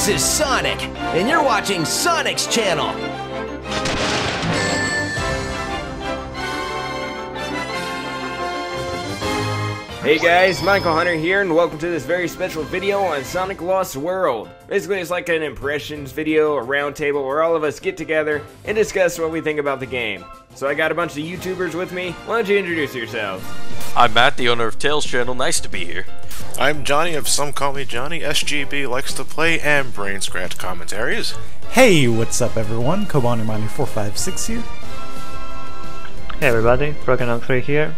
This is Sonic, and you're watching SonicsChannel. Hey guys, Michael Hunter here, and welcome to this very special video on Sonic Lost World. Basically, it's like an impressions video, a round table where all of us get together and discuss what we think about the game. So I got a bunch of YouTubers with me. Why don't you introduce yourselves? I'm Matt, the owner of TailsChannel. Nice to be here. I'm Johnny of SomeCallMeJohnny. SGB likes to play and brain scratch commentaries. Hey, what's up everyone? Cobanermani456 here. Hey everybody, Frokenok3 here.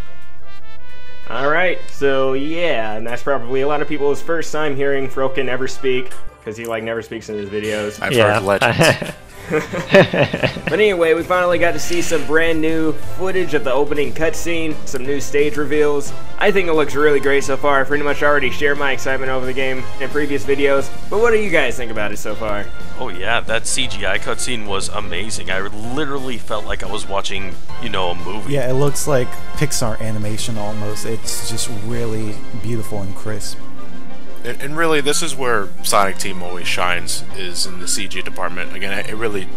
Alright, so yeah, and that's probably a lot of people's first time hearing Froken ever speak, because he never speaks in his videos. I've heard legends. But anyway, we finally got to see some brand new footage of the opening cutscene, some new stage reveals. I think it looks really great so far. I pretty much already shared my excitement over the game in previous videos, but what do you guys think about it so far? Oh yeah, that CGI cutscene was amazing. I literally felt like I was watching, you know, a movie. Yeah, it looks like Pixar animation almost. It's just really beautiful and crisp. And really, this is where Sonic Team always shines, is in the CG department. Again, it really,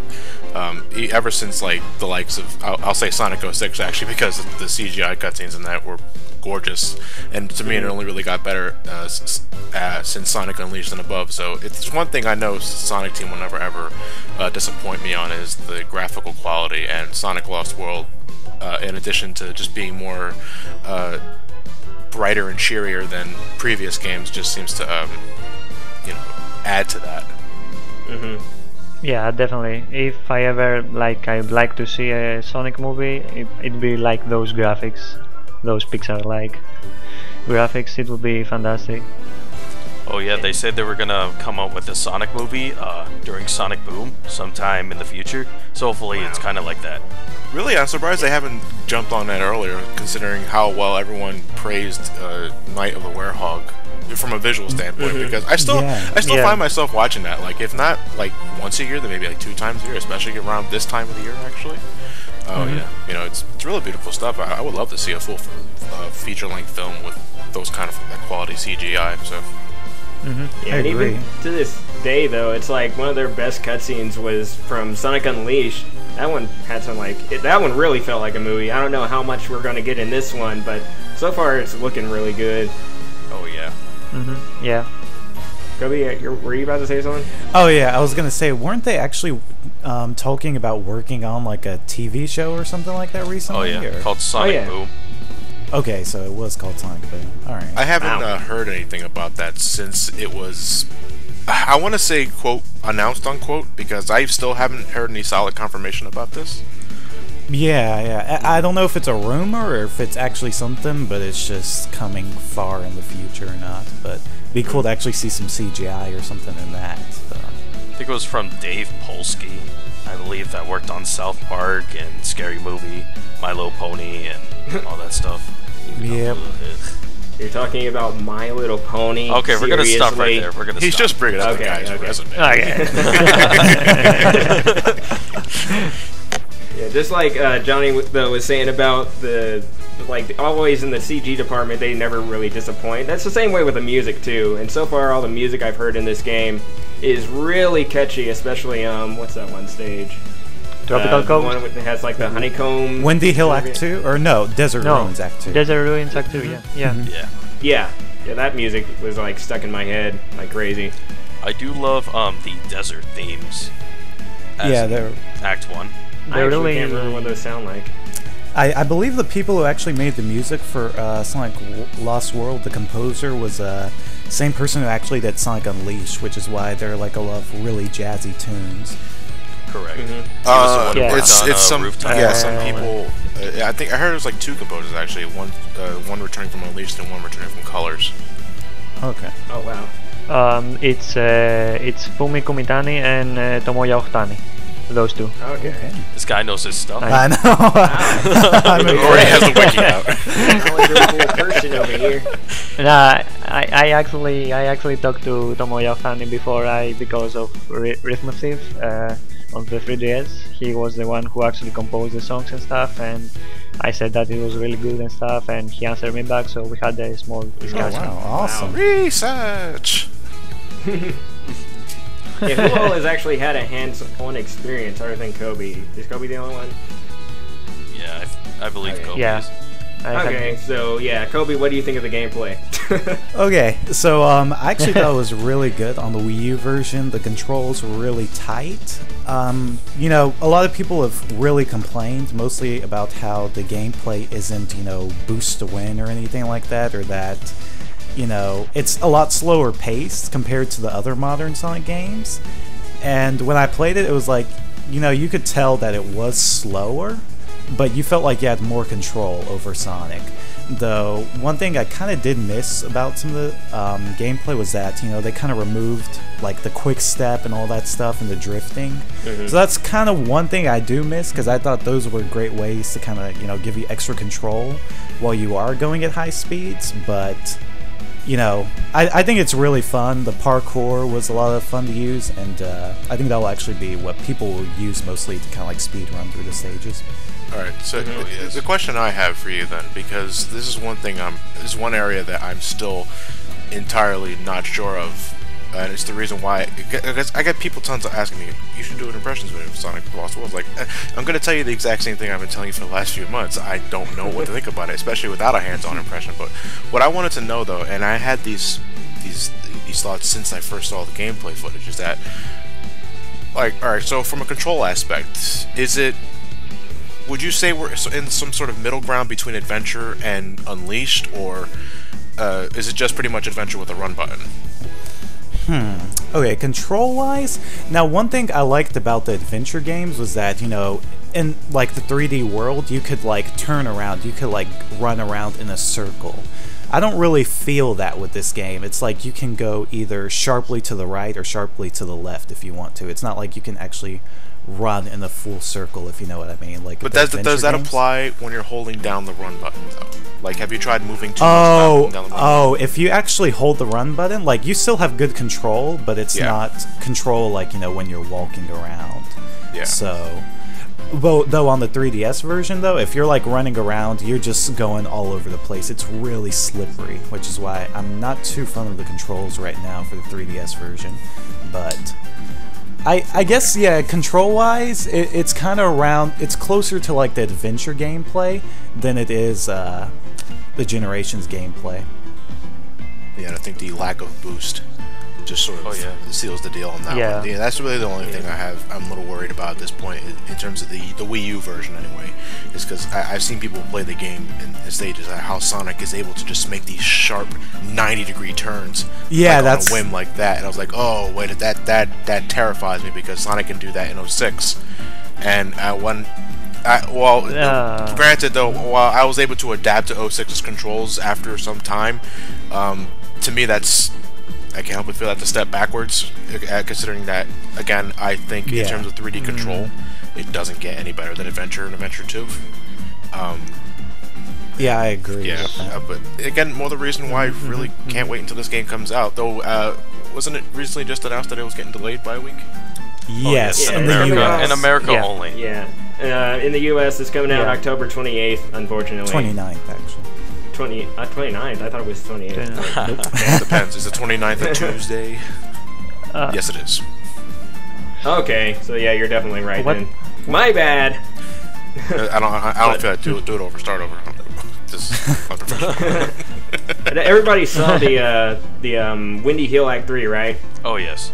ever since like the likes of, I'll say Sonic 06 actually, because the CGI cutscenes in that were gorgeous, and to me it only really got better since Sonic Unleashed and above. So it's one thing I know Sonic Team will never ever disappoint me on, is the graphical quality. And Sonic Lost World, in addition to just being more brighter and cheerier than previous games, just seems to you know, add to that. Yeah, definitely. If I ever I'd like to see a Sonic movie, it'd be like those graphics, those Pixar-like graphics. It would be fantastic. Oh yeah, they said they were gonna come out with a Sonic movie during Sonic Boom sometime in the future. So hopefully it's kind of like that. Really, I'm surprised they haven't jumped on that earlier, considering how well everyone praised Night of the Werehog from a visual standpoint. Because I still find myself watching that, like, if not like once a year, then maybe like 2 times a year, especially around this time of the year, actually. Oh yeah, you know, it's really beautiful stuff. I would love to see a full feature-length film with those kind of quality CGI. So. Yeah, and even to this day, though, it's like one of their best cutscenes was from Sonic Unleashed. That one had some that one really felt like a movie. I don't know how much we're going to get in this one, but so far it's looking really good. Oh yeah. Yeah. Cobi, were you about to say something? Oh yeah, I was gonna say, weren't they actually talking about working on like a TV show or something like that recently? Oh yeah, called Sonic Boom. Okay, so it was called Sonic Boom. Alright. I haven't heard anything about that since it was, I want to say, quote, announced, unquote, because I still haven't heard any solid confirmation about this. Yeah. I don't know if it's a rumor or if it's actually something, but it's just coming far in the future or not. But it'd be cool to actually see some CGI or something in that. So. I think it was from Dave Polsky, I believe, that worked on South Park and Scary Movie, My Little Pony, and all that stuff. Yep. You're talking about My Little Pony? Okay, we're gonna stop right there. He's just bringing up the guy's resume. Yeah, just like Johnny was saying about the always in the CG department, they never really disappoint. That's the same way with the music too. And so far, all the music I've heard in this game is really catchy. Especially what's that one stage? Tropical Coast? The one that has like the honeycomb. Windy Hill Act 2? Or no, Desert Ruins Act 2. Desert Ruins Act 2, Yeah, that music was like stuck in my head like crazy. I do love the desert themes. They're Act 1. I actually can't remember what those sound like. I believe the people who actually made the music for Sonic Lost World, the composer, was same person who actually did Sonic Unleashed, which is why they're like a lot of really jazzy tunes. Correct. It's some people. I think I heard it was like 2 composers actually. One returning from Unleashed and one returning from Colors. Okay. Oh wow. It's Fumi Kumitani and Tomoya Ohtani. Those 2. Okay. This guy knows his stuff. I know. He already has a wiki out. Knowledgeable person over here. Nah, I actually talked to Tomoya Ohtani before because of Rhythm Thief on the 3DS. He was the one who actually composed the songs and stuff, and I said that it was really good and stuff, and he answered me back, so we had a small discussion. Oh, wow, awesome. Research! Yeah, who all has actually had a hands-on experience other than Cobi? Is Cobi the only one? Yeah, I believe Okay. Cobi Yeah. is. Okay, so yeah, Cobi, what do you think of the gameplay? Okay, so I actually thought it was really good on the Wii U version. The controls were really tight. You know, a lot of people have really complained mostly about how the gameplay isn't, you know, boost to win or anything like that, or that, you know, it's a lot slower paced compared to the other modern Sonic games. And when I played it, it was like, you know, you could tell that it was slower, but you felt like you had more control over Sonic. Though, one thing I kind of did miss about some of the gameplay was that, you know, they kind of removed, like, the quick step and all that stuff and the drifting. Mm-hmm. So that's kind of one thing I do miss, because I thought those were great ways to kind of, you know, give you extra control while you are going at high speeds. But, you know, I think it's really fun. The parkour was a lot of fun to use, and I think that will actually be what people will use mostly to kind of, like, speed run through the stages. Alright, so the question I have for you then, because this is one thing this is one area that I'm still entirely not sure of, and it's the reason why I get people tons of asking me, you should do an impressions video of Sonic Lost World. Like, I'm going to tell you the exact same thing I've been telling you for the last few months. I don't know what to think about it, especially without a hands-on impression. But what I wanted to know though, and I had these thoughts since I first saw the gameplay footage, is that, like, alright, so from a control aspect, would you say we're in some sort of middle ground between Adventure and Unleashed, or is it just pretty much Adventure with a run button? Okay, control-wise, now one thing I liked about the Adventure games was that, you know, in, like, the 3D world, you could, like, turn around, you could, like, run around in a circle. I don't really feel that with this game. It's like you can go either sharply to the right or sharply to the left if you want to. It's not like you can actually run in a full circle, if you know what I mean. Like, but does that apply when you're holding down the run button though? Like, have you tried moving too much down the run button? If you actually hold the run button, like, you still have good control, but it's not control like, you know, when you're walking around. Yeah. So, though on the 3DS version though, if you're like running around, you're just going all over the place. It's really slippery, which is why I'm not too fond of the controls right now for the 3DS version. But I guess, yeah, control-wise, it's kind of around, it's closer to, like, the Adventure gameplay than it is the Generations gameplay. Yeah, and I think the lack of boost just sort of seals the deal on that one. Yeah, that's really the only thing I'm a little worried about at this point in terms of the Wii U version anyway, is because I've seen people play the game in stages, how Sonic is able to just make these sharp 90-degree turns on a whim like that, and I was like, oh wait, that terrifies me, because Sonic can do that in 06, and granted though, while I was able to adapt to 06's controls after some time, to me I can't help but feel that's a step backwards, considering that, again, I think in terms of 3D control, it doesn't get any better than Adventure and Adventure 2. Yeah, I agree. Yeah, but again, more the reason why I really can't wait until this game comes out. Though, wasn't it recently just announced that it was getting delayed by a week? Yes, in America only. Yeah, in the US, it's coming out October 28th, unfortunately. 29th, actually. 29th? I thought it was 28th. It depends. Is the 29th a Tuesday? Yes, it is. Okay, so yeah, you're definitely right then. My bad. I don't feel like do it over. Start over. Just unprofessional. Everybody saw the Windy Hill Act 3, right? Oh yes.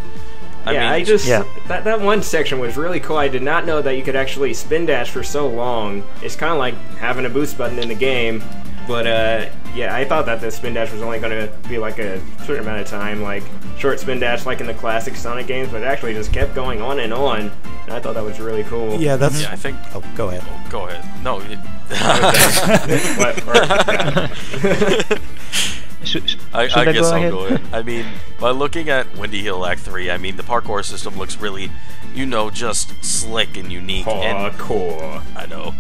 That one section was really cool. I did not know that you could actually spin dash for so long. It's kind of like having a boost button in the game. But, yeah, I thought that the spin dash was only going to be like a certain amount of time, like short spin dash like in the classic Sonic games, but it actually just kept going on and on. And I thought that was really cool. Yeah, that's... Yeah, I think... Oh, go ahead. Oh, go ahead. No. I guess I'll go ahead. I mean, by looking at Windy Hill Act 3, I mean, the parkour system looks really, you know, just slick and unique. Parkour. I know.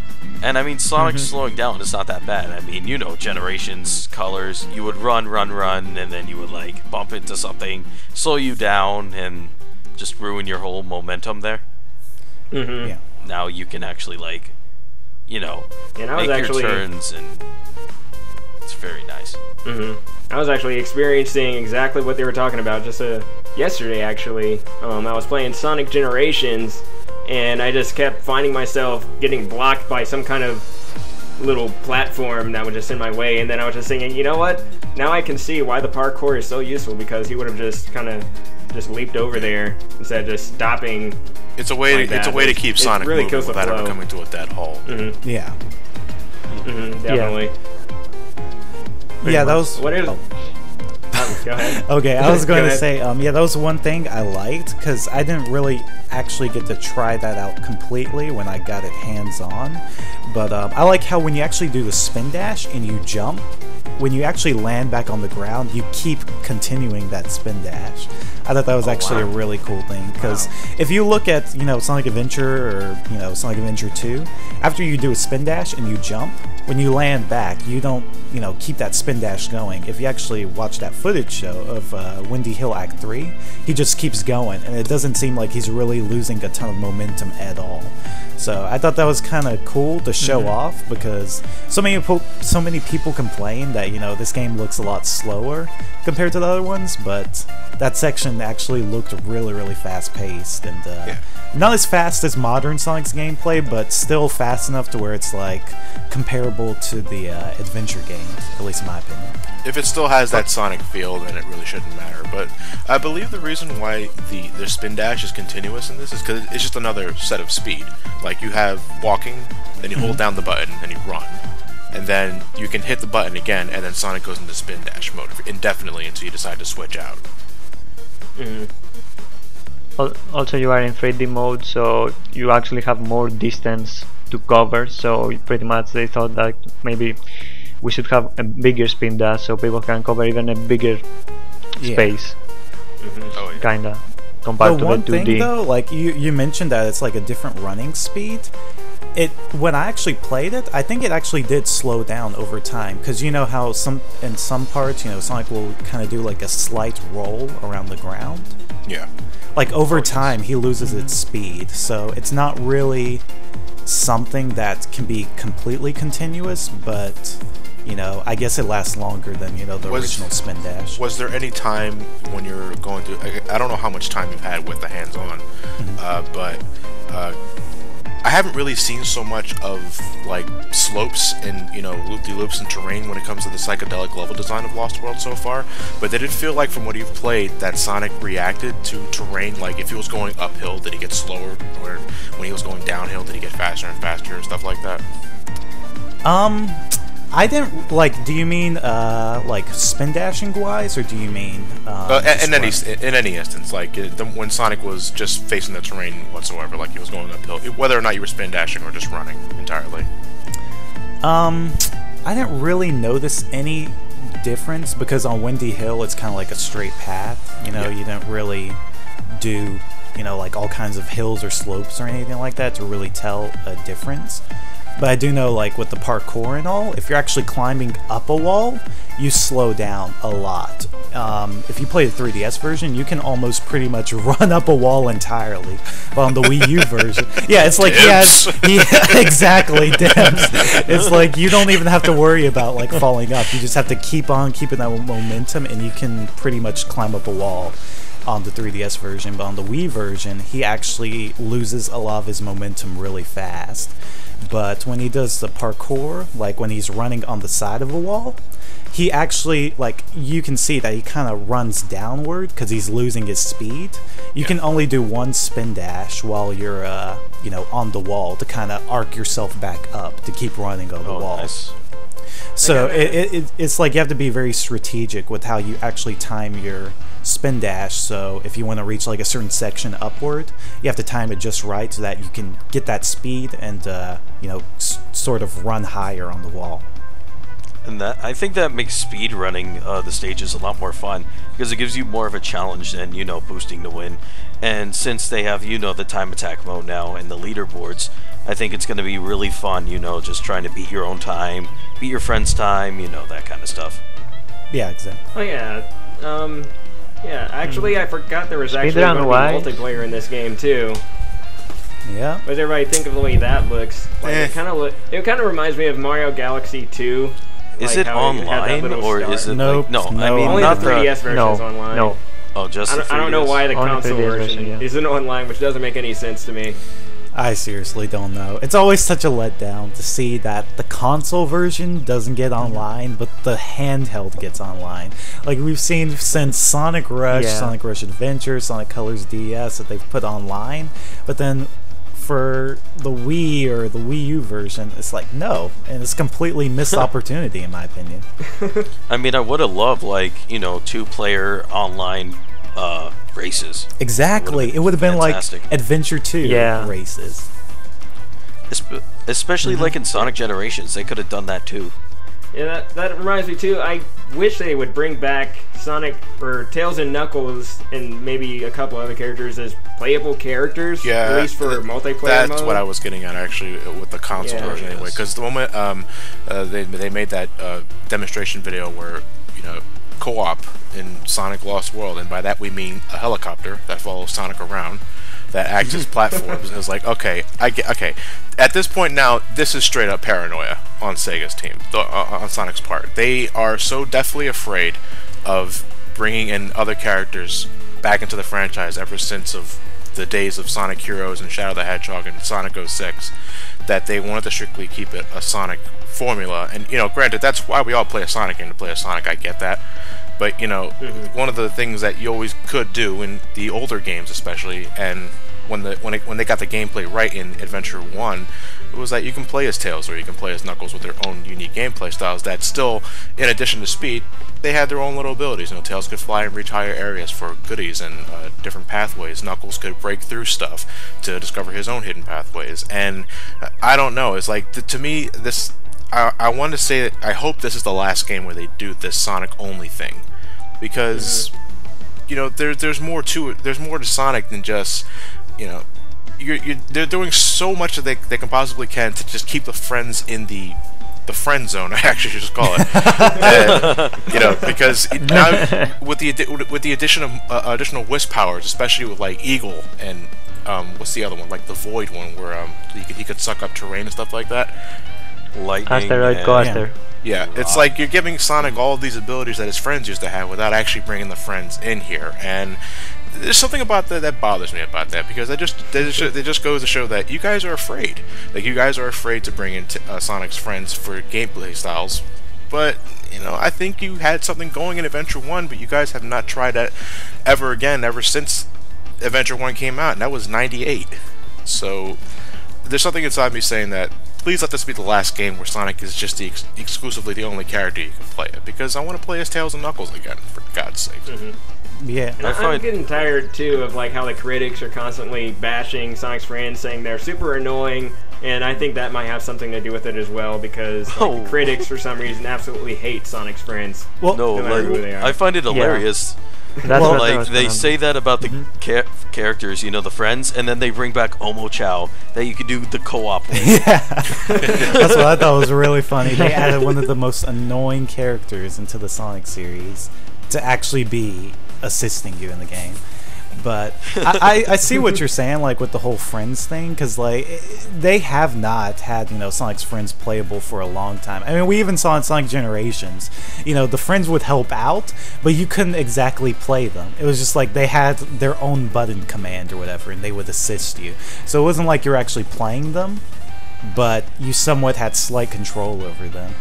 And I mean, Sonic slowing down is not that bad. I mean, you know, Generations, colors, you would run, and then you would, like, bump into something, slow you down, and just ruin your whole momentum there. Yeah. Now you can actually, like, you know, make your turns and... It's very nice. I was actually experiencing exactly what they were talking about just yesterday, actually. I was playing Sonic Generations, and I just kept finding myself getting blocked by some kind of little platform that was just in my way, and then I was just thinking, you know what? Now I can see why the parkour is so useful, because he would have just kind of just leaped over there instead of just stopping. It's a way. It's a way to keep Sonic really moving without ever coming to a dead halt. Yeah. Definitely. Yeah, that was. What is? Go ahead. Okay, I was going to say, yeah, that was one thing I liked, because I didn't really actually get to try that out completely when I got it hands-on. But I like how when you actually do the spin dash and you jump, when you actually land back on the ground, you keep continuing that spin dash. I thought that was actually a really cool thing, because if you look at, Sonic Adventure or, Sonic Adventure 2, after you do a spin dash and you jump, when you land back, you don't, keep that spin dash going. If you actually watch that footage show of Windy Hill Act 3, he just keeps going, and it doesn't seem like he's really losing a ton of momentum at all. So I thought that was kind of cool to show off, because so many people complain that this game looks a lot slower compared to the other ones, but that section actually looked really fast paced, and not as fast as modern Sonic's gameplay, but still fast enough to where it's like comparable to the adventure games, at least in my opinion. If it still has that Sonic feel, then it really shouldn't matter. But I believe the reason why the spin dash is continuous in this is because it's just another set of speed. Like, you have walking, then you hold down the button, and you run. And then you can hit the button again, and then Sonic goes into spin dash mode indefinitely until you decide to switch out. Also, you are in 3D mode, so you actually have more distance to cover. So pretty much they thought that maybe we should have a bigger spin dash so people can cover even a bigger space. Kinda compared to the 2D. One thing though, like you mentioned that it's like a different running speed. When I actually played it, I think it actually did slow down over time, because you know how in some parts, Sonic will kind of do like a slight roll around the ground. Yeah. Like over time, he loses its speed, so it's not really something that can be completely continuous, but I guess it lasts longer than the original spin dash. Was there any time when you're going to? I don't know how much time you've had with the hands-on, but I haven't really seen so much of like slopes and loop-de-loops and terrain when it comes to the psychedelic level design of Lost World so far. But did it feel like, from what you've played, that Sonic reacted to terrain? Like, if he was going uphill, did he get slower, or when he was going downhill, did he get faster and faster and stuff like that? I didn't do you mean like spin dashing wise, or do you mean in any instance, like when Sonic was just facing the terrain whatsoever, like he was going uphill, whether or not you were spin dashing or just running entirely? I didn't really notice any difference, because on Windy Hill it's kind of like a straight path. You didn't really do like all kinds of hills or slopes or anything like that to really tell a difference. But I do know, like, with the parkour and all, if you're actually climbing up a wall, you slow down a lot. If you play the 3DS version, you can almost pretty much run up a wall entirely. But on the Wii U version, it's like, exactly, Debs. It's like, you don't even have to worry about, like, falling up. You just have to keep on keeping that momentum, and you can pretty much climb up a wall on the 3DS version. But on the Wii version, he actually loses a lot of his momentum really fast. But when he does the parkour, like when he's running on the side of a wall, he actually, like, you can see that he kind of runs downward because he's losing his speed. You can only do one spin dash while you're, on the wall to kind of arc yourself back up to keep running on the wall. Nice. So it's like you have to be very strategic with how you actually time your spin dash. So if you want to reach like a certain section upward, you have to time it just right so that you can get that speed and sort of run higher on the wall. And I think that makes speed running the stages a lot more fun, because it gives you more of a challenge than boosting to win. And since they have the time attack mode now and the leaderboards, I think it's going to be really fun, just trying to beat your own time, beat your friend's time, that kind of stuff. Yeah, exactly. Oh yeah, actually I forgot there was actually going to be multiplayer in this game too. Yeah. What does everybody think of the way that looks? Like, it kind of reminds me of Mario Galaxy 2. Is Like it how it had that online little or star. is it Nope, like no? I no. mean Only not the 3DS version no, is online. no. Oh, just the I don't know 3DS? why the Only console 3DS version version, yeah. isn't online, which doesn't make any sense to me. I seriously don't know. It's always such a letdown to see that the console version doesn't get online, but the handheld gets online. Like we've seen since Sonic Rush, Yeah. Sonic Rush Adventure, Sonic Colors DS that they've put online, but then for the Wii or the Wii U version, it's like no, and it's completely missed opportunity in my opinion. I mean, I would have loved like 2-player online races. Exactly, it would have been fantastic. like Adventure 2 Yeah. races. Especially like in Sonic Generations, they could have done that too. Yeah, that reminds me too. I wish they would bring back Sonic or Tails and Knuckles and maybe a couple other characters as playable characters. Yeah, at least for multiplayer that's mode. what I was getting at actually with the console Yeah. version anyway. Because the moment they made that demonstration video where co-op in Sonic Lost World, and by that we mean a helicopter that follows Sonic around, that acts as platforms. And it was like, okay, okay. At this point now, this is straight up paranoia on Sega's team, on Sonic's part. They are so deathly afraid of bringing in other characters back into the franchise ever since of the days of Sonic Heroes and Shadow the Hedgehog and Sonic 06 that they wanted to strictly keep it a Sonic formula. And granted, that's why we all play a Sonic game, to play a Sonic. I get that. But one of the things that you always could do in the older games, especially, and when they got the gameplay right in Adventure 1, it was that you can play as Tails or you can play as Knuckles with their own unique gameplay styles that still, in addition to speed, they had their own little abilities. Tails could fly and reach higher areas for goodies and different pathways. Knuckles could break through stuff to discover his own hidden pathways. And I don't know, it's like, to me, this... I want to say that I hope this is the last game where they do this Sonic only thing, because there's more to it. There's more to Sonic than just they're doing so much that they can possibly can to just keep the friends in the friend zone. I actually should just call it, because now with the addition of additional Wisp powers, especially with like Eagle and what's the other one, like the Void one, where he could suck up terrain and stuff like that. Lightning Asteroid and- Coaster. Yeah, it's like you're giving Sonic all of these abilities that his friends used to have without actually bringing the friends in here, and there's something about that bothers me about that, because it just goes to show that you guys are afraid. Like, you guys are afraid to bring in Sonic's friends for gameplay styles, but I think you had something going in Adventure 1, but you guys have not tried that ever again ever since Adventure 1 came out, and that was '98. So there's something inside me saying that please let this be the last game where Sonic is just exclusively the only character you can play it, because I want to play as Tails and Knuckles again, for God's sake. Yeah. And I'm getting tired too of like how the critics are constantly bashing Sonic's friends, saying they're super annoying, and I think that might have something to do with it as well, because like, the critics for some reason absolutely hate Sonic's friends. Well, No, matter who they like are. I find it hilarious. That's Well, what I Like was they gonna- say that about the characters, the friends, and then they bring back Omo Chow that you could do the co-op with. Yeah, that's what I thought was really funny. They added one of the most annoying characters into the Sonic series to actually be assisting you in the game. But I see what you're saying, like with the whole friends thing, because like they have not had Sonic's friends playable for a long time. I mean, we even saw in Sonic Generations, the friends would help out, but you couldn't exactly play them. It was just like they had their own button command or whatever, and they would assist you. So it wasn't like you're actually playing them, but you somewhat had slight control over them.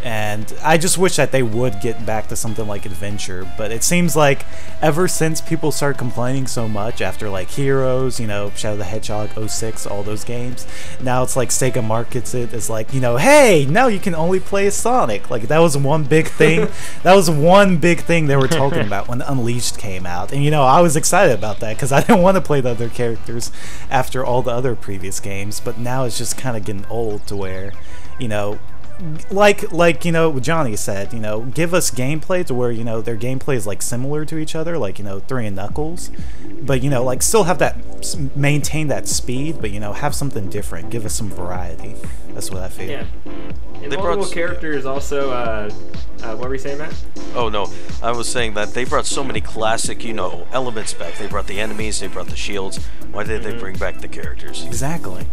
And I just wish that they would get back to something like Adventure, but it seems like ever since people started complaining so much after like Heroes, Shadow the Hedgehog, 06, all those games, now it's like Sega markets it as like, hey, now you can only play as Sonic. Like, that was one big thing. That was one big thing they were talking about when Unleashed came out. And I was excited about that because I didn't want to play the other characters after all the other previous games, but now it's just kind of getting old to where, like Johnny said, give us gameplay to where their gameplay is like similar to each other, like 3 and Knuckles, but like still have that, maintain that speed, but have something different. Give us some variety. That's what I feel. Yeah. And multiple characters also, What were you saying, Matt? Oh no, I was saying that they brought so many classic, you know, elements back. They brought the enemies, they brought the shields. Why did they bring back the characters? Exactly.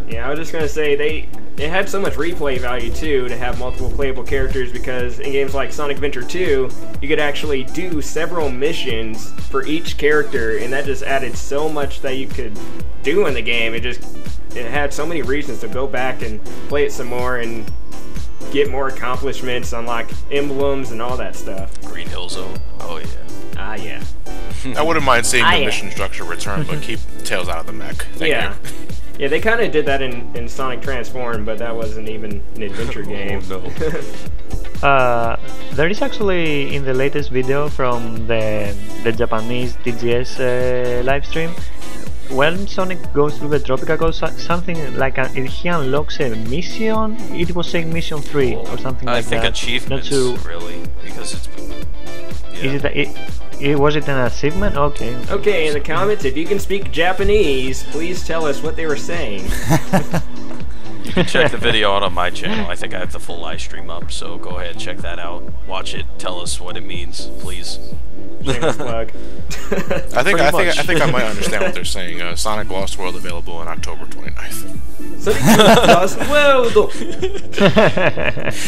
Yeah, I was just gonna say it had so much replay value too to have multiple playable characters, because in games like Sonic Adventure 2, you could actually do several missions for each character, and that just added so much that you could do in the game. It had so many reasons to go back and play it some more and get more accomplishments, unlock emblems and all that stuff. Green Hill Zone. Oh yeah. Ah, yeah. I wouldn't mind seeing the mission structure return, but keep Tails out of the mech. Thank you. Yeah, they kind of did that in Sonic Transform, but that wasn't even an adventure game. Oh, no. There is actually in the latest video from the Japanese TGS live stream, when Sonic goes through the tropical coast, something like he unlocks a mission. It was saying mission 3 or something like that. I think achievements, really, because it's. Yeah. Was it an achievement? Okay. Okay, in the comments, if you can speak Japanese, please tell us what they were saying. You can check the video out on my channel. I think I have the full live stream up, so go ahead, check that out. Watch it. Tell us what it means, please. Plug. I think I might understand what they're saying. Sonic Lost World available on October 29th. Sonic Lost World.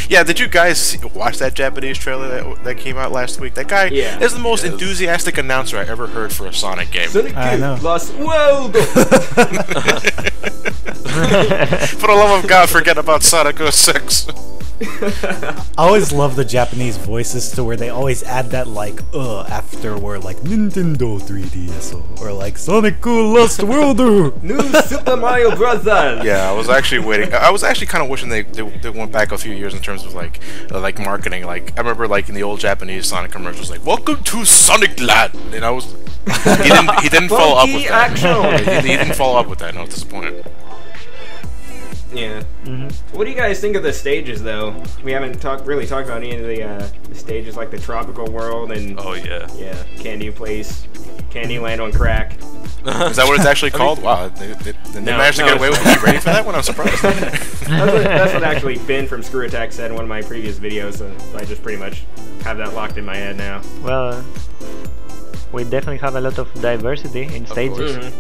Yeah, did you guys watch that Japanese trailer that came out last week? That guy is the most enthusiastic announcer I ever heard for a Sonic game. Sonic Lost World. For the love of God, forget about Sonic 06. I always love the Japanese voices to where they always add that like after word, like Nintendo 3DS or like Sonic Lost World. New Super Mario Brothers. Yeah, I was actually waiting. I was actually kind of wishing they went back a few years in terms of like marketing. Like I remember like in the old Japanese Sonic commercials, like "Welcome to Sonic Land," and I was he didn't follow up with that. He didn't follow up with that, and I was disappointed. Yeah. What do you guys think of the stages, though? We haven't really talked about any of the stages, like the tropical world and Candy Place, Candyland on crack. Is that what it's actually called? Wow, they managed to get away with it. You ready for that one? I'm surprised. That's what actually Ben from Screw Attack said in one of my previous videos, so I just pretty much have that locked in my head now. Well, we definitely have a lot of diversity in stages.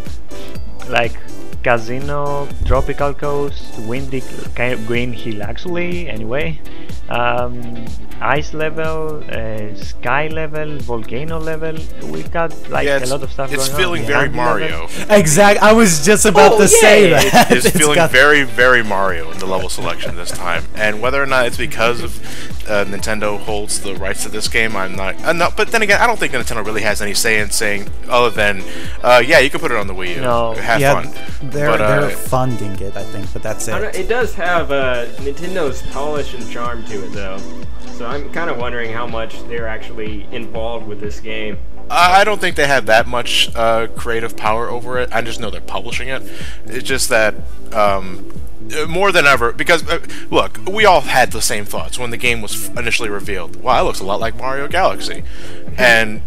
Like Casino, Tropical Coast, Windy, Green Hill actually, anyway. Ice level, sky level, volcano level. We've got like a lot of stuff going on. It's feeling very Mario. Exactly. I was just about to say that. It's feeling very, very Mario in the level selection this time. And whether or not it's because of Nintendo holds the rights to this game, I'm not. No, but then again, I don't think Nintendo really has any say in saying other than, yeah, you can put it on the Wii U. No. Have fun. They're funding it, I think, but that's it. It does have Nintendo's polish and charm to it, though. So I'm kind of wondering how much they're actually involved with this game. I don't think they have that much creative power over it. I just know they're publishing it. It's just that more than ever, because look, we all had the same thoughts when the game was initially revealed. Wow, it looks a lot like Mario Galaxy, and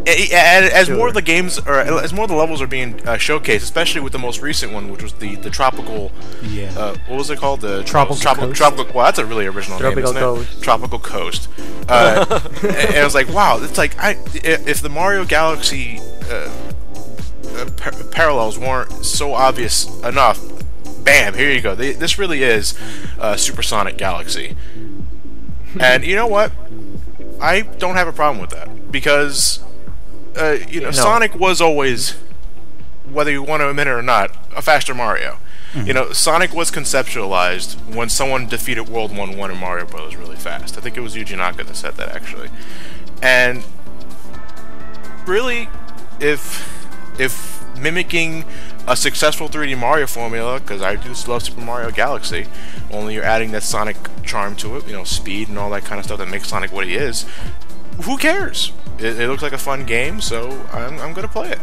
as more of the games, or as more of the levels are being showcased, especially with the most recent one, which was the tropical. What was it called? The tropical. Well, that's a really original name, isn't it? Tropical Coast. And I was like, wow, it's like if the Mario Galaxy parallels weren't so obvious enough, bam, here you go. This really is Supersonic Galaxy. And you know what? I don't have a problem with that, because Sonic was always, whether you want to admit it or not, a faster Mario. You know, Sonic was conceptualized when someone defeated World 1-1 in Mario Bros. Really fast. I think it was Yuji Naka that said that, actually. And really, if mimicking a successful 3D Mario formula, because I do love Super Mario Galaxy, only you're adding that Sonic charm to it, speed and all that kind of stuff that makes Sonic what he is, who cares? It looks like a fun game, so I'm gonna play it.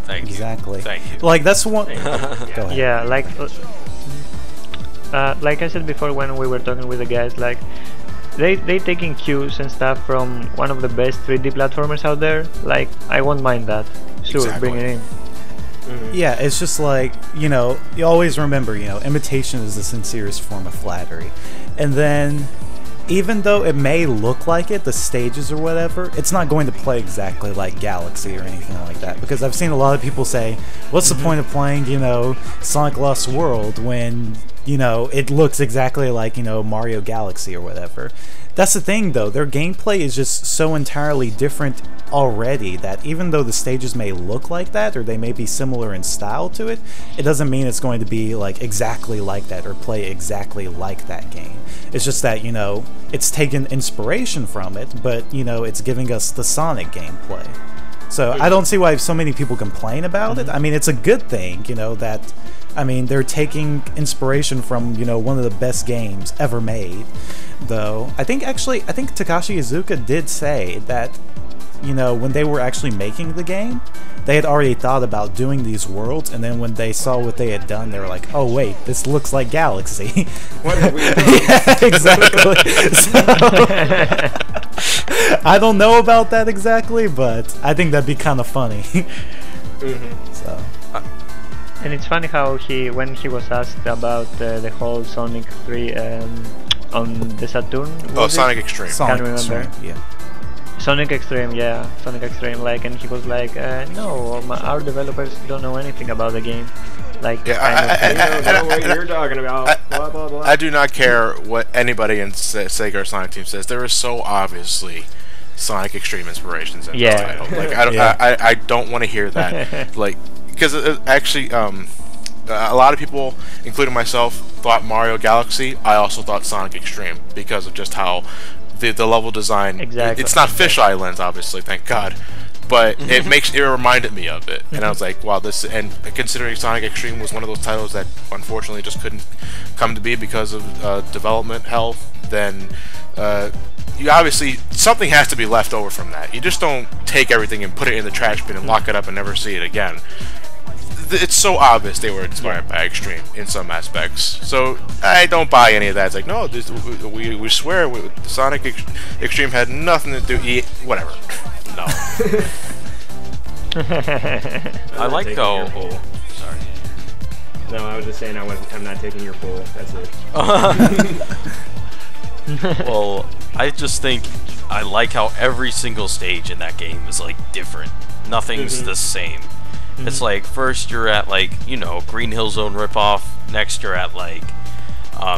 Thank you. Exactly. Thank you. Like that's one. Go ahead. Yeah, like I said before when we were talking with the guys, like they taking cues and stuff from one of the best 3D platformers out there. Like I won't mind that. Sure, bring it in. Yeah, it's just like, you always remember, imitation is the sincerest form of flattery. And then even though it may look like it, the stages or whatever, it's not going to play exactly like Galaxy or anything like that. Because I've seen a lot of people say, what's the point of playing, you know, Sonic Lost World when, you know, it looks exactly like, you know, Mario Galaxy or whatever. That's the thing, though. Their gameplay is just so entirely different already that even though the stages may look like that or they may be similar in style to it, it doesn't mean it's going to be like exactly like that or play exactly like that game. It's just that, you know, it's taken inspiration from it, but, you know, it's giving us the Sonic gameplay. So I don't see why so many people complain about it. I mean, it's a good thing, you know, that, I mean, they're taking inspiration from, you know, one of the best games ever made. Though, I think Takashi Iizuka did say that, you know, when they were actually making the game, they had already thought about doing these worlds, and then when they saw what they had done, they were like, oh wait, this looks like Galaxy. What are we doing? Yeah, exactly. So, I don't know about that exactly, but I think that'd be kind of funny. So. And it's funny how when he was asked about the whole Sonic 3 on the Saturn. Oh, Sonic Extreme. Can't remember. Extreme, yeah. Sonic Extreme, yeah, Sonic Extreme. Like, and he was like, no, our developers don't know anything about the game. Like, I don't know what you're talking about. Blah blah blah. I do not care what anybody in Sega or Sonic Team says. There is so obviously Sonic Extreme inspirations in the title. Like, I don't want to hear that. Like, because actually, a lot of people, including myself, thought Mario Galaxy. I also thought Sonic Extreme because of just how the level design. Exactly. It's not Fish Islands, obviously, thank God, but it reminded me of it, and I was like, wow, this. And considering Sonic Extreme was one of those titles that unfortunately just couldn't come to be because of development hell, then you obviously something has to be left over from that. You just don't take everything and put it in the trash bin and lock it up and never see it again. It's so obvious they were inspired by Extreme in some aspects. So I don't buy any of that. It's like, no, we swear Sonic Extreme had nothing to do. Whatever. No. I like though. Sorry. No, I was just saying I'm not taking your poll. That's it. Well, I just think I like how every single stage in that game is like different. Nothing's the same. It's like, first you're at, like, you know, Green Hill Zone ripoff. Next you're at, like,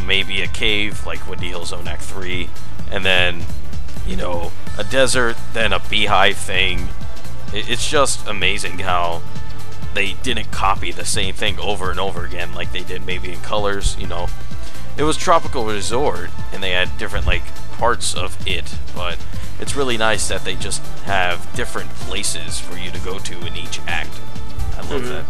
maybe a cave, like Windy Hill Zone Act 3. And then, you know, a desert, then a beehive thing. It's just amazing how they didn't copy the same thing over and over again like they did maybe in Colors, you know. It was Tropical Resort, and they had different, like, parts of it, but it's really nice that they just have different places for you to go to in each act. I love that.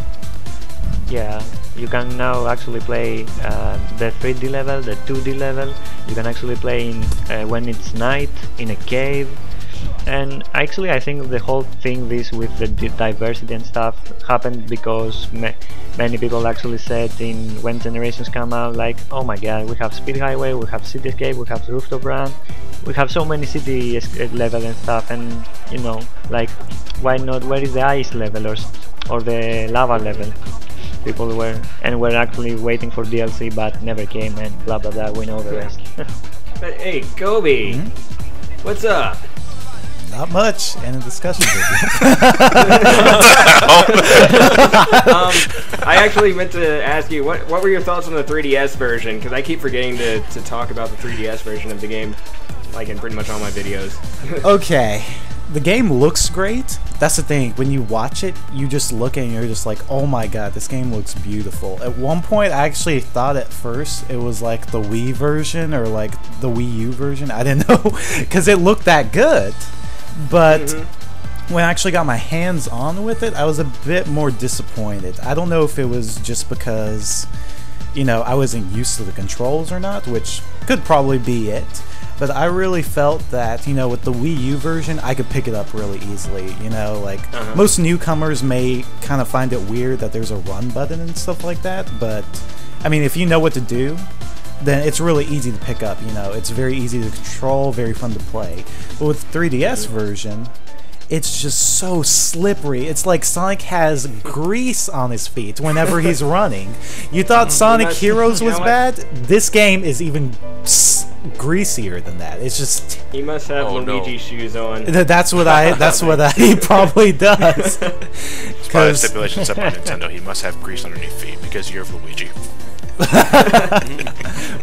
Yeah, you can now actually play the 3D level, the 2D level. You can actually play in when it's night, in a cave. And actually I think the whole thing with the diversity and stuff happened because many people actually said when Generations come out, like, oh my god, we have Speed Highway, we have City Escape, we have Rooftop Run, we have so many city level and stuff, and you know, like, why not, where is the ice level or the lava level? People were actually waiting for DLC but never came, and blah blah blah, we know the rest. But hey, Cobi, what's up? Not much, and a discussion with you. I actually meant to ask you, what were your thoughts on the 3DS version? Because I keep forgetting to talk about the 3DS version of the game, like in pretty much all my videos. Okay, the game looks great. That's the thing. When you watch it, you just look at it and you're just like, oh my god, this game looks beautiful. At one point, I actually thought at first it was like the Wii version or like the Wii U version. I didn't know, because it looked that good. But when I actually got my hands on with it, I was a bit more disappointed. I don't know if it was just because, you know, I wasn't used to the controls or not, which could probably be it. But I really felt that, you know, with the Wii U version, I could pick it up really easily. You know, like, most newcomers may kind of find it weird that there's a run button and stuff like that. But, I mean, if you know what to do, then it's really easy to pick up, you know. It's very easy to control, very fun to play. But with the 3DS version, it's just so slippery. It's like Sonic has grease on his feet whenever he's running. You thought Sonic Heroes was bad? This game is even greasier than that. It's just He must have Luigi shoes on. that's what he probably does. It's probably a stipulation set by Nintendo. He must have grease underneath feet because you're Luigi.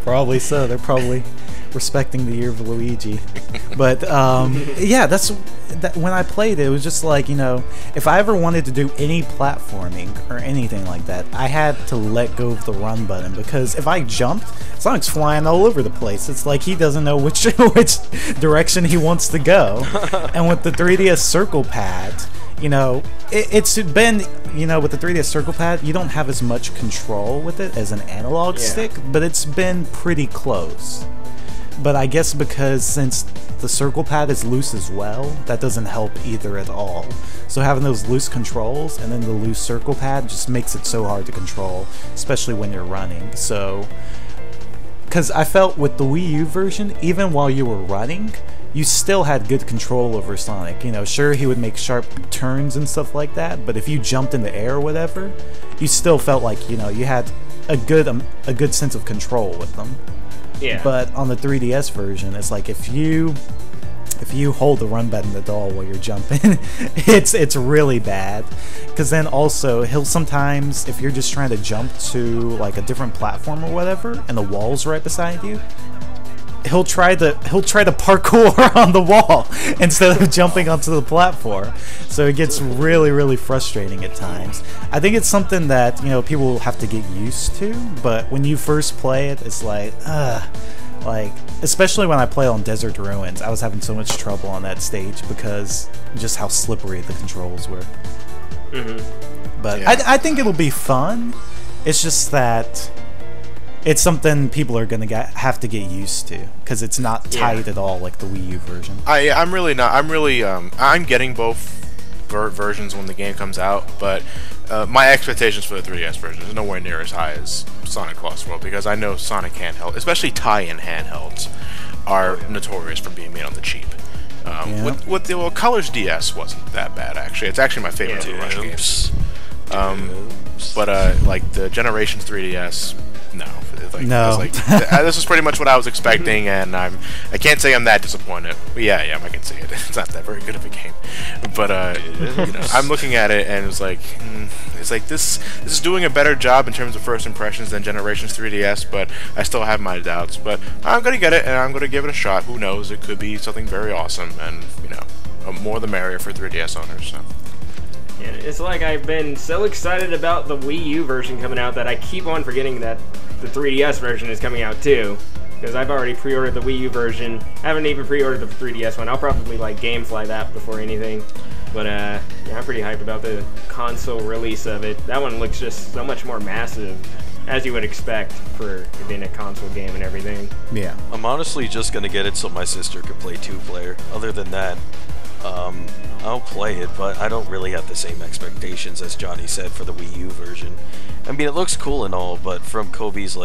Probably so. They're probably respecting the year of Luigi. But yeah, when I played it, it was just like, if I ever wanted to do any platforming or anything like that, I had to let go of the run button, because if I jumped, Sonic's flying all over the place. It's like he doesn't know which direction he wants to go. And with the 3DS circle pad, it's been, with the 3DS circle pad, you don't have as much control with it as an analog stick, but it's been pretty close. But I guess because since the circle pad is loose as well, that doesn't help either at all. So having those loose controls and then the loose circle pad just makes it so hard to control, especially when you're running. So, because I felt with the Wii U version, even while you were running, you still had good control over Sonic. Sure, he would make sharp turns and stuff like that, but if you jumped in the air or whatever, you still felt like, you had a good sense of control with them. Yeah. But on the 3DS version, it's like if you hold the run button at all while you're jumping, it's really bad. Because then also he'll sometimes, if you're just trying to jump to like a different platform or whatever, and the wall's right beside you, he'll try to parkour on the wall instead of jumping onto the platform. So it gets really, really frustrating at times. I think it's something that people will have to get used to, but when you first play it, it's like especially when I play on Desert Ruins, I was having so much trouble on that stage because just how slippery the controls were. But yeah. I think it'll be fun. It's just that it's something people are gonna have to get used to, because it's not tight at all like the Wii U version. I'm getting both versions when the game comes out, but my expectations for the 3DS version is nowhere near as high as Sonic Lost World, because I know Sonic handheld, especially tie-in handhelds, are notorious for being made on the cheap. With the Colors DS wasn't that bad, actually. It's actually my favorite of the Rush games. But like the Generations 3DS, no. No. This is pretty much what I was expecting, and I can't say I'm that disappointed. But yeah, I can say it. It's not that very good of a game. But I'm looking at it, and it's like this is doing a better job in terms of first impressions than Generations 3DS, but I still have my doubts. But I'm gonna get it, and I'm gonna give it a shot. Who knows? It could be something very awesome, and more the merrier for 3DS owners. So. Yeah, it's like I've been so excited about the Wii U version coming out that I keep on forgetting that the 3DS version is coming out too. Because I've already pre-ordered the Wii U version. I haven't even pre-ordered the 3DS one. I'll probably like GameFly that before anything. But yeah, I'm pretty hyped about the console release of it. That one looks just so much more massive, as you would expect for it being a console game and everything. Yeah. I'm honestly just gonna get it so my sister could play 2-player. Other than that, I'll play it, but I don't really have the same expectations as Johnny said for the Wii U version. I mean, it looks cool and all, but from Kobe's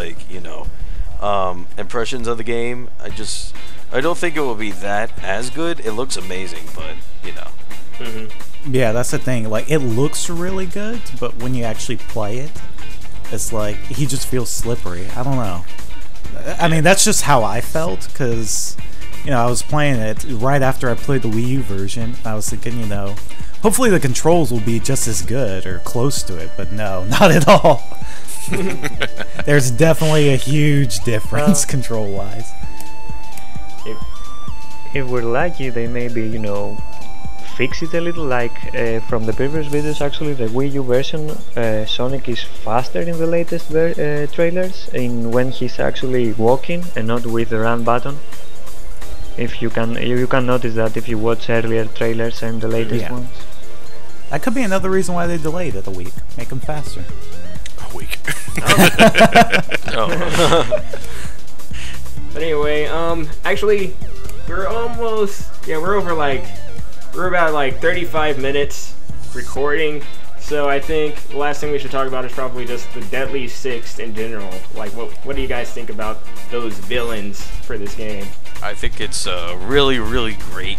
impressions of the game, I don't think it will be that as good. It looks amazing, but Yeah, that's the thing. Like, it looks really good, but when you actually play it, it's like he just feels slippery. I don't know. I mean, that's just how I felt, because I was playing it right after I played the Wii U version. I was thinking, hopefully the controls will be just as good or close to it, but no, not at all. There's definitely a huge difference control-wise. If we're lucky, they maybe, fix it a little, like from the previous videos. Actually, the Wii U version, Sonic is faster in the latest trailers, when he's actually walking and not with the run button. If you can notice that if you watch earlier trailers and the latest ones. That could be another reason why they delayed it a week. Make them faster. A week. But anyway, actually, we're about like 35 minutes recording. So I think the last thing we should talk about is probably just the Deadly Six in general. Like, what do you guys think about those villains for this game? I think it's a really, really great,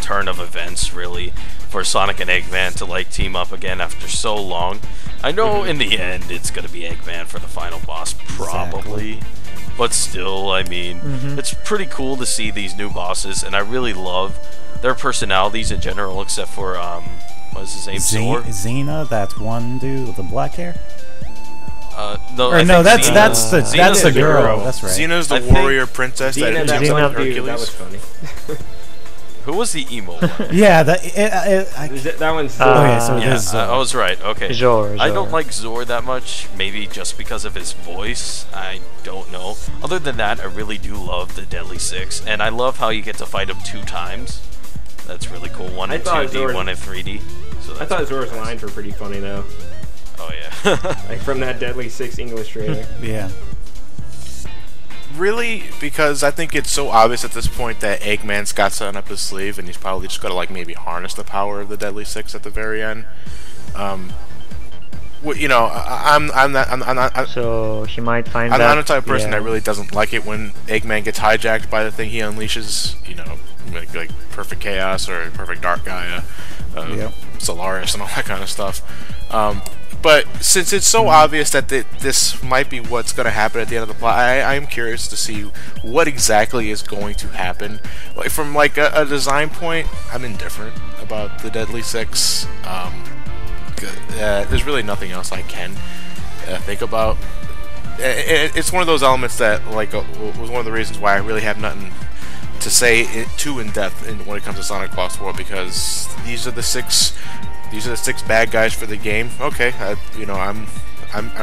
turn of events, really, for Sonic and Eggman to, team up again after so long. I know in the end it's going to be Eggman for the final boss, probably. Exactly. but still, I mean, it's pretty cool to see these new bosses, and I really love their personalities in general, except for what's his name? Xena, that one dude with the black hair. No, that's the girl. That's right. Xena's the warrior princess that teams up with Hercules. That was funny. Who was the emo one? Yeah, that one's. Okay, so yeah, this. I was right. Okay. Zor. I don't like Zor that much. Maybe just because of his voice. I don't know. Other than that, I really do love the Deadly Six, and I love how you get to fight them 2 times. That's really cool. One in 2D, one in 3D. So I thought Zor's lines were pretty funny though. Oh yeah. Like from that Deadly Six English trailer. Yeah. Really, because I think it's so obvious at this point that Eggman's got something up his sleeve, and he's probably just got to like maybe harness the power of the Deadly Six at the very end. You know, I'm not. So he might find. I'm not the type of person that really doesn't like it when Eggman gets hijacked by the thing he unleashes. You know, like Perfect Chaos or Perfect Dark Gaia, Solaris, and all that kind of stuff. But since it's so obvious that this might be what's going to happen at the end of the plot, I am curious to see what exactly is going to happen. Like from like a design point, I'm indifferent about the Deadly Six. There's really nothing else I can think about. It's one of those elements that like was one of the reasons why I really have nothing to say too in depth when it comes to Sonic Lost World, because these are the six bad guys for the game. Okay, you know, I'm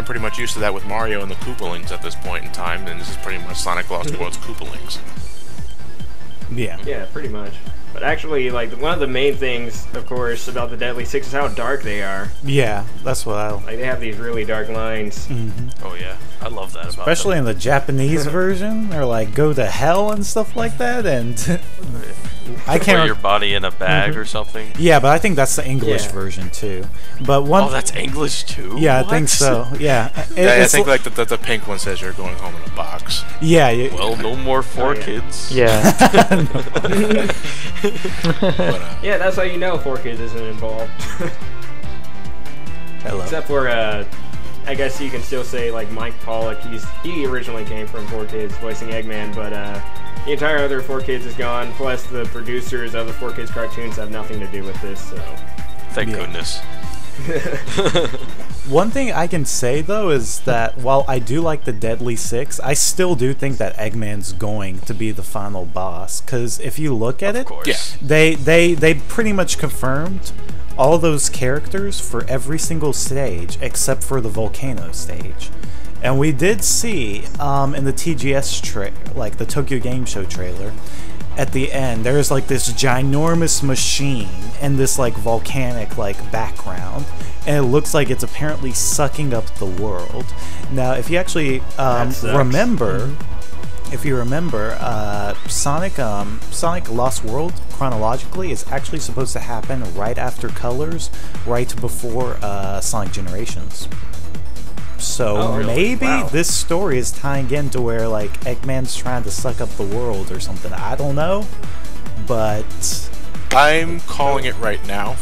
pretty much used to that with Mario and the Koopalings at this point in time, and this is pretty much Sonic Lost World's Koopalings. Yeah. Yeah, pretty much. But actually, like, one of the main things, of course, about the Deadly Six is how dark they are. Yeah, that's what I like. They have these really dark lines. Oh yeah, I love that. Especially in the Japanese version, they're like go to hell and stuff like that, and I can't. Put your body in a bag or something. Yeah, but I think that's the English version too. But one. Oh, that's English too. Yeah, what? I think so. Yeah. I think like the pink one says you're going home in a box. Yeah. Well, no more 4 kids. Yeah. Yeah, that's how you know 4Kids isn't involved. Hello. Except for, I guess you can still say, like, Mike Pollock, he originally came from 4Kids, voicing Eggman, but the entire other 4Kids is gone, plus the producers of the 4Kids cartoons have nothing to do with this, so... Thank goodness. One thing I can say though is that while I do like the Deadly Six, I still do think that Eggman's going to be the final boss. Because if you look at they pretty much confirmed all those characters for every single stage except for the volcano stage. And we did see in the TGS like the Tokyo Game Show trailer, at the end there's like this ginormous machine and this like volcanic like background, and it looks like it's apparently sucking up the world. Now if you actually remember, Sonic Lost World chronologically is actually supposed to happen right after Colors, right before Sonic Generations. So maybe this story is tying into where like Eggman's trying to suck up the world or something. I don't know, but I'm calling it right now.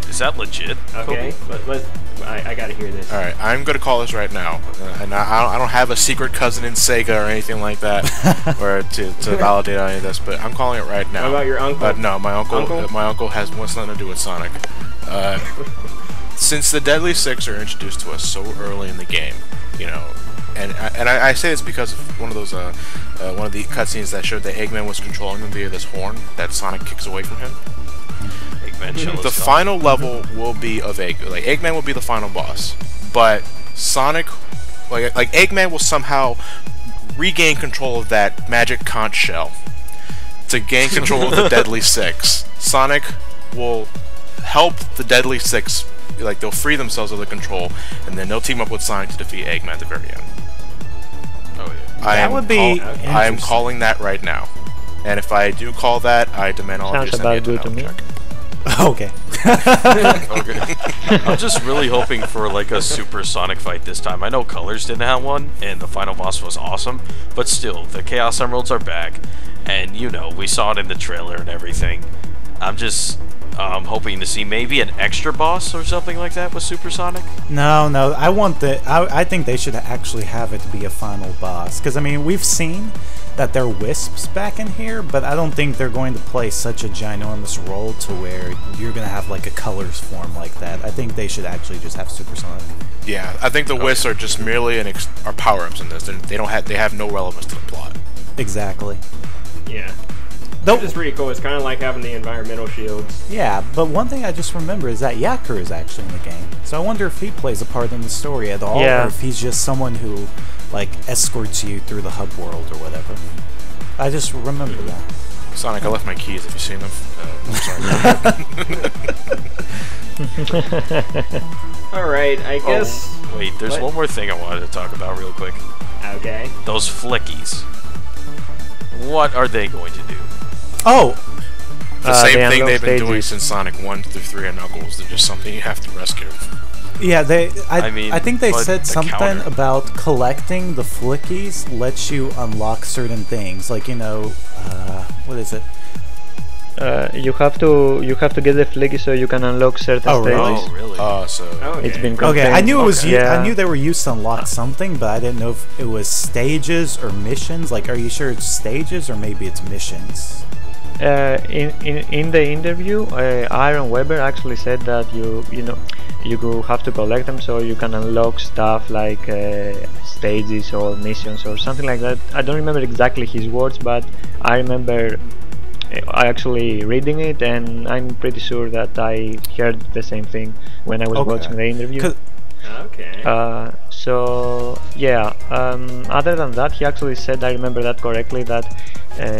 Is that legit? Okay, but I gotta hear this. All right, I'm gonna call this right now, and I don't have a secret cousin in Sega or anything like that, or to validate any of this, but I'm calling it right now. What about your uncle? No, my uncle has nothing to do with Sonic. Since the Deadly Six are introduced to us so early in the game, you know, and I say this because of one of those one of the cutscenes that showed that Eggman was controlling them via this horn that Sonic kicks away from him. The final level will be of Eggman will be the final boss, but Sonic, like Eggman will somehow regain control of that magic conch shell to gain control of the Deadly Six. Sonic will help the Deadly Six, like they'll free themselves of the control, and then they'll team up with Sonic to defeat Eggman at the very end. Oh yeah, that would be. I am calling that right now, and if I do call that, I demand all of you send me a denial check. Okay. Okay. I'm just really hoping for like a Super Sonic fight this time. I know Colors didn't have one, and the final boss was awesome, but still, the Chaos Emeralds are back, and you know, we saw it in the trailer and everything. I'm just hoping to see maybe an extra boss or something like that with Supersonic. No, I think they should actually have it be a final boss. Because, I mean, we've seen that there are wisps back in here, but I don't think they're going to play such a ginormous role to where you're going to have, like, a colors form like that. I think they should actually just have Supersonic. Yeah, I think the wisps are just merely are power-ups in this. They have no relevance to the plot. Exactly. Yeah. Which is pretty cool. It's kind of like having the environmental shields. Yeah, but one thing I just remember is that Yakur is actually in the game. So I wonder if he plays a part in the story at all, or if he's just someone who, like, escorts you through the hub world or whatever. I just remember that. Sonic, I left my keys. Have you seen them? I'm sorry. Alright, I guess... Wait, there's one more thing I wanted to talk about real quick. Okay. Those flickies. What are they going to do? Oh! The same thing they've been doing since Sonic 1 through 3 and Knuckles. They're just something you have to rescue. Yeah, I think they said something about collecting the flickies lets you unlock certain things. Like, you know, what is it? You have to get the flicky so you can unlock certain stages. Oh, really? It's been confirmed. Okay, I knew it was. I knew they were used to unlock something, but I didn't know if it was stages or missions. Like, are you sure it's stages or maybe it's missions? In the interview, Aaron Weber actually said that you have to collect them so you can unlock stuff like stages or missions or something like that. I don't remember exactly his words, but I remember actually reading it, and I'm pretty sure that I heard the same thing when I was watching the interview. Okay. So yeah. Other than that, he actually said, I remember that correctly, that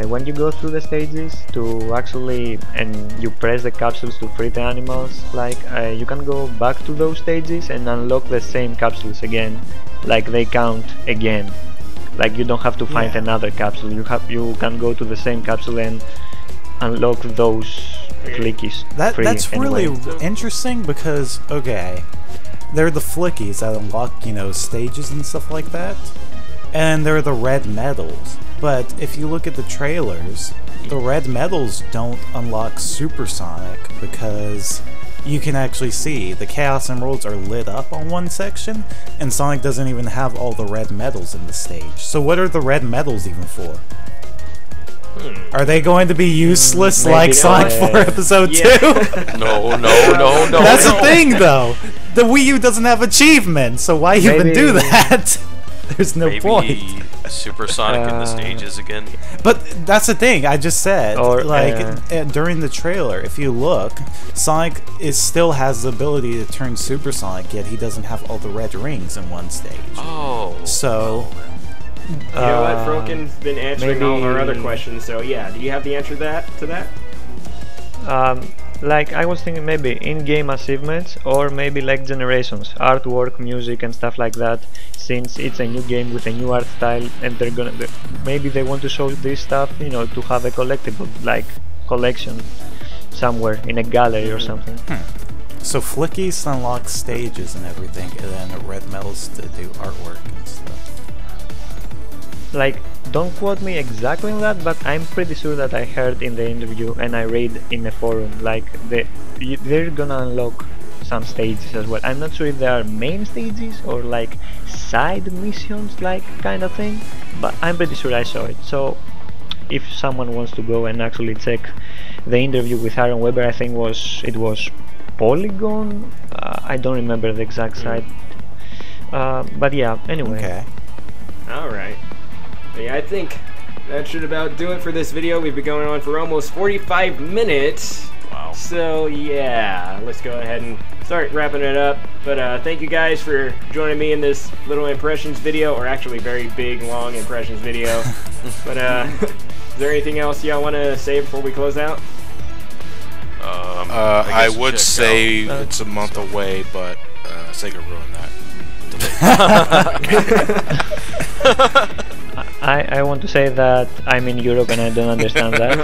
when you go through the stages to actually and you press the capsules to free the animals, like you can go back to those stages and unlock the same capsules again. Like they count again. Like you don't have to find another capsule. You can go to the same capsule and unlock those flickies. That's really interesting because they're the flickies that unlock, you know, stages and stuff like that, and they're the red medals. But if you look at the trailers, the red medals don't unlock Supersonic because you can actually see the Chaos Emeralds are lit up on one section, and Sonic doesn't even have all the red medals in the stage. So what are the red medals even for? Are they going to be useless like Sonic 4 Episode 2? No. That's the thing, though. The Wii U doesn't have achievements, so why even do that? There's no point. Supersonic in the stages again. But that's the thing, I just said. During the trailer, if you look, Sonic still has the ability to turn Supersonic, yet he doesn't have all the red rings in one stage. Oh. So... You know what? Froken's been answering all our other questions, so yeah. Do you have the answer to that? Like I was thinking maybe in-game achievements, or maybe like generations, artwork, music, and stuff like that. Since it's a new game with a new art style, and maybe they want to show this stuff, you know, to have a collectible like collection somewhere in a gallery or something. So flickies unlock stages and everything, and then red medals to do artwork and stuff. Like, don't quote me exactly on that, but I'm pretty sure that I heard in the interview and I read in the forum, like they're gonna unlock some stages as well. I'm not sure if they are main stages or like side missions, like kind of thing, but I'm pretty sure I saw it. So if someone wants to go and actually check the interview with Aaron Weber, I think it was Polygon. I don't remember the exact site, but yeah. Anyway. Okay. All right. Yeah, I think that should about do it for this video. We've been going on for almost 45 minutes. Wow. So yeah, let's go ahead and start wrapping it up. But thank you guys for joining me in this little impressions video, or actually very big, long impressions video. But is there anything else y'all want to say before we close out? I would say it's a month away, but Sega ruined that. I want to say that I'm in Europe and I don't understand that.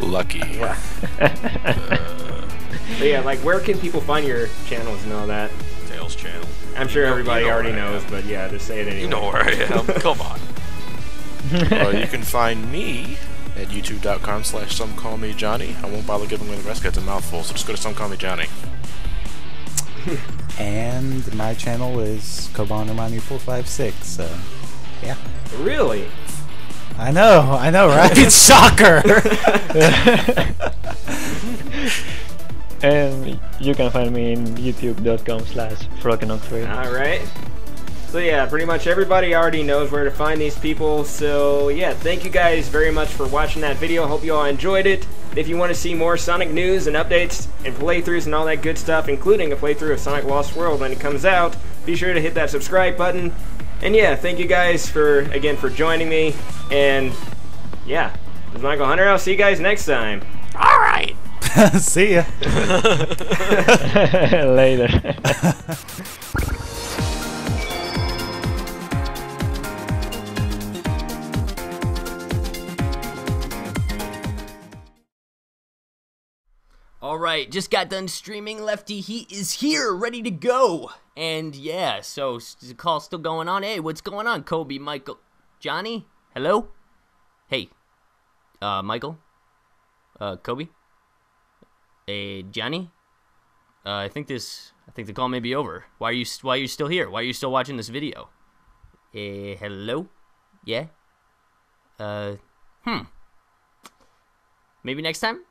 Lucky. But yeah, like where can people find your channels and all that? TailsChannel. I'm sure everybody already knows, but yeah, just say it anyway. You know where I am. Come on. You can find me at youtube.com/SomeCallMeJohnny. I won't bother giving away the rest because it's a mouthful, so just go to SomeCallMeJohnny. And my channel is Cobanermani456, so yeah. Really? I know, right? Shocker! And you can find me in youtube.com/Frokenok3. Alright. So yeah, pretty much everybody already knows where to find these people. So yeah, thank you guys very much for watching that video. Hope you all enjoyed it. If you want to see more Sonic news and updates and playthroughs and all that good stuff, including a playthrough of Sonic Lost World when it comes out, be sure to hit that subscribe button. And yeah, thank you guys for joining me. And yeah, this is Michael Hunter. I'll see you guys next time. Alright! See ya! Later. Alright, just got done streaming. LeftyHeat is here, ready to go. And yeah, so the call's still going on. Hey, what's going on, Cobi, Michael, Johnny? Hello? Hey, Michael? Cobi? Hey, Johnny? I think the call may be over. Why are you still here? Why are you still watching this video? Hello? Yeah? Maybe next time?